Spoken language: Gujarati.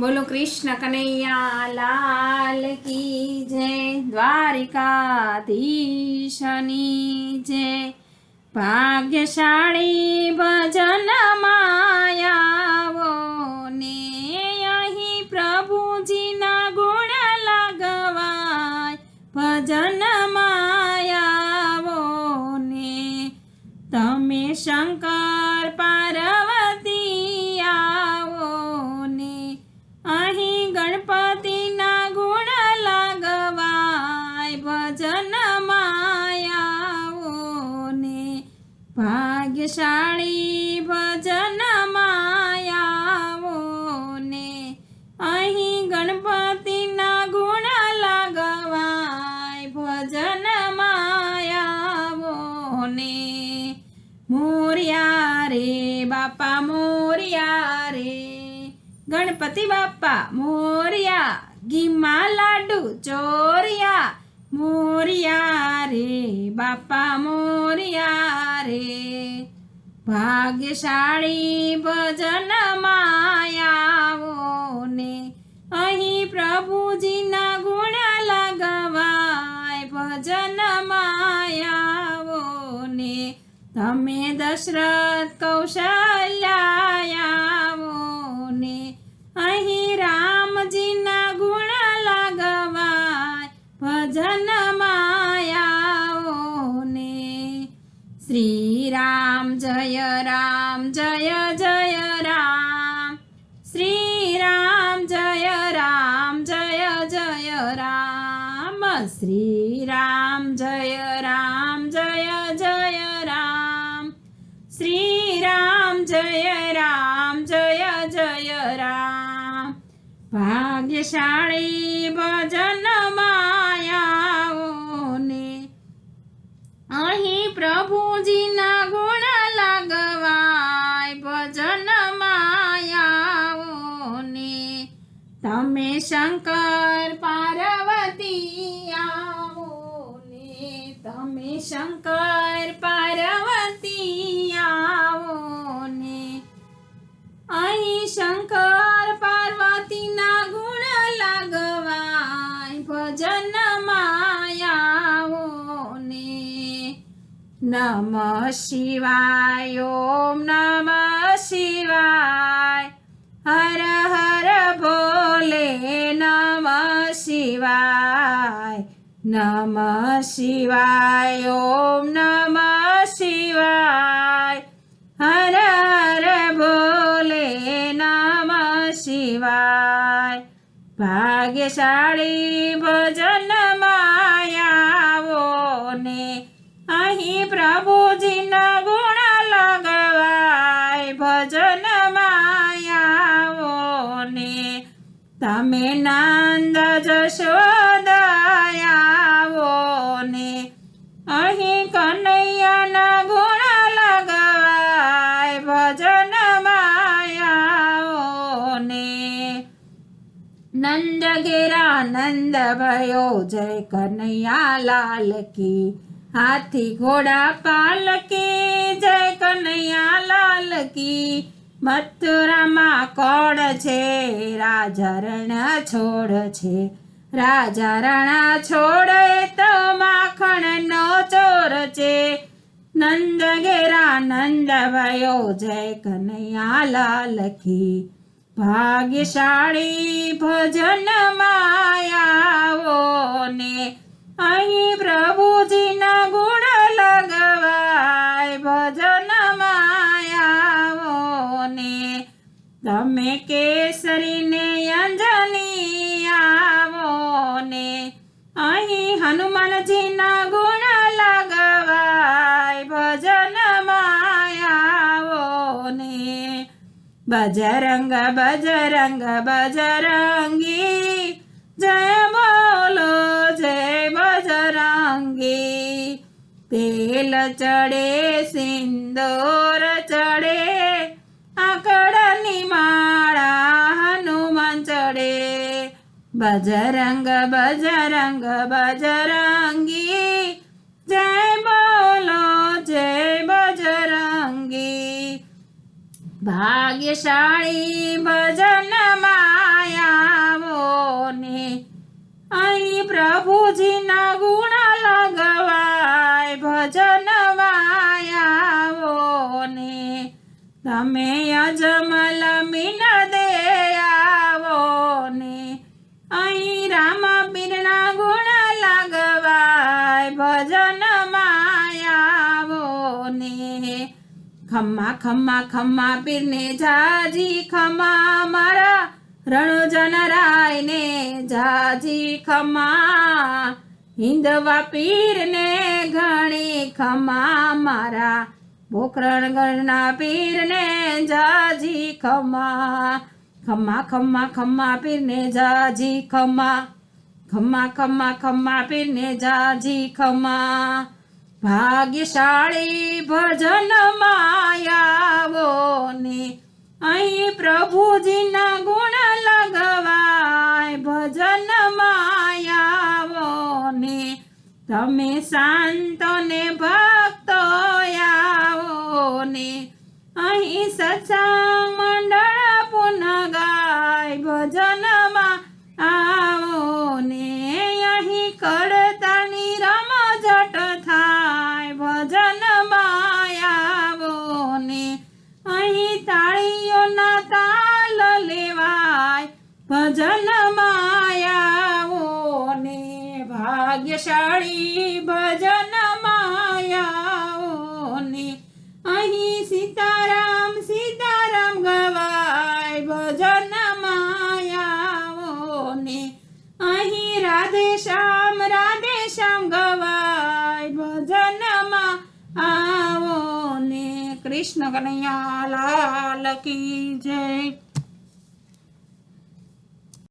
बोलो कृष्ण कन्हैया लाल की जय। द्वारिकाधीशनी जय। भाग्यशाળી ભજન માયાવો ને અહીં પ્રભુજીના ગુણ લગવાય ભજન માયાવો ને તમે શંકર પાર્વતી આવો ને અહીં ગણપતિના ગુણ લગવાય ભજન માયાવો ને ભાગ્યશાળી ભજન માયાવો ને અહીં ગણપતિના ગુણ લગવાય ભજન માયાવો ને મોર્યા રે બાપા મોર્યા રે गणपति बापा मोरिया घीमा लाडू चोरिया मोरिया रे बापा मोरिया रे भाग्यशाળી भजन मायावो ने अहीं प्रभुजीना गुण लगवाय भजन मायावो ने तमे दशरथ कौशल्यायावो ने અહીં રામજીના ગુણ લગવાય ભજન માયાવો ને શ્રી રામ જય જય રામ શ્રી રામ જય જય રામ શ્રી રામ જય જય રામ શ્રી રામ જય જય રામ ભાગ્યશાળી ભજન માયાવો ને અહીં પ્રભુજીના ગુણ લગવાય ભજન માયાવો ને તમે શંકર પાર્વતી આવો ને તમે શંકર પાર્વતી આવો ને અહીં શંકર પાર્વતીના ગુણ લગવાય ભજન માયાવો ને નમઃ શિવાય ઓમ નમઃ શિવાય હર હર ભોલે નમઃ શિવાય નમઃ શિવાય ઓમ નમઃ શિવાય હર હર ભોલે નમઃ શિવાય ભાગ્યશાળી ભજન માયાવો ને અહીં પ્રભુજીના ગુણ લગવાય ભજન માયાવો ને તમે નંદ જશોદયાવો ને અહીં કનૈયાના ગુણ લગવાય ભજન માયાવો ને નંદ ઘેરા નંદ भयो જય કનૈયા લાલ કી હાથી ઘોડા પાલકી જય કનૈયા લાલ કી મથુરામાં કોડ છે રાજા રણ છોડ છે રાજા રણ છોડે તો માખણનો ચોર છે નંદ ઘેરા નંદ भयो જય કનૈયા લાલ કી ભાગ્યશાળી ભજન માયાવો ને અહીં પ્રભુજીના ગુણ લગવાય ભજન માયાવો ને તમે કેસરીને અંજની આવો ને અહીં હનુમાનજીના ગુણ લગવાય ભજન માયાવો ને બજરંગ બજરંગ બજરંગી જય બોલો જય બજરંગી તેલ ચડે સિંદૂર ચડે આકડની માળા હનુમાન ચડે બજરંગ બજરંગ બજરંગી જય બોલો જય બજરંગી ભાગ્યશાળી ભજન માયા પ્રભુજીના ગુણ લગવાય ભજન વાયાવો ને તમે અજમલ મીન દે આવો ને અહીં રામ પીરના ગુણ લગવાય ભજન માયાવો ને ખમ્મા ખમ્મા ખમ્મા પીરને જાજી ખમ્મા મારા રણુજન રાયને જાજી ખમ્મા હિંદવા પીરને ઘણી ખમ્મા મારા પોખરણગઢના પીરને જાજી ખમ્મા ખમ્મા ખમ્મા ખમ્મા પીરને જાજી ખમ્મા ખમ્મા ખમ્મા ખમ્મા પીરને જાજી ખમ્મા ભાગ્યશાળી ભજન માયાવો ને અહીં પ્રભુજીના ગુણ લગવાય ભજન માયાવો ને તમે શાંતો ને ભક્તો આવો ને અહીં સત્સંગ મંડળ પુનઃ ગાય ભજનમાં આવો ને અહીં કળતાની રમઝટ થાય ભજનમાં આવો ને અહીં તાળીઓના તાલ લેવાય ભજનમાં આવો ને ભાગ્યશાળી ભજનમાં આવો ને અહીં સીતારામ સીતારામ ગવાય ભજનમાં આવો ને અહીં રાધે શ્યામ ગવાય ભજનમાં આવો ને કૃષ્ણ કનૈયા લાલ કી જય।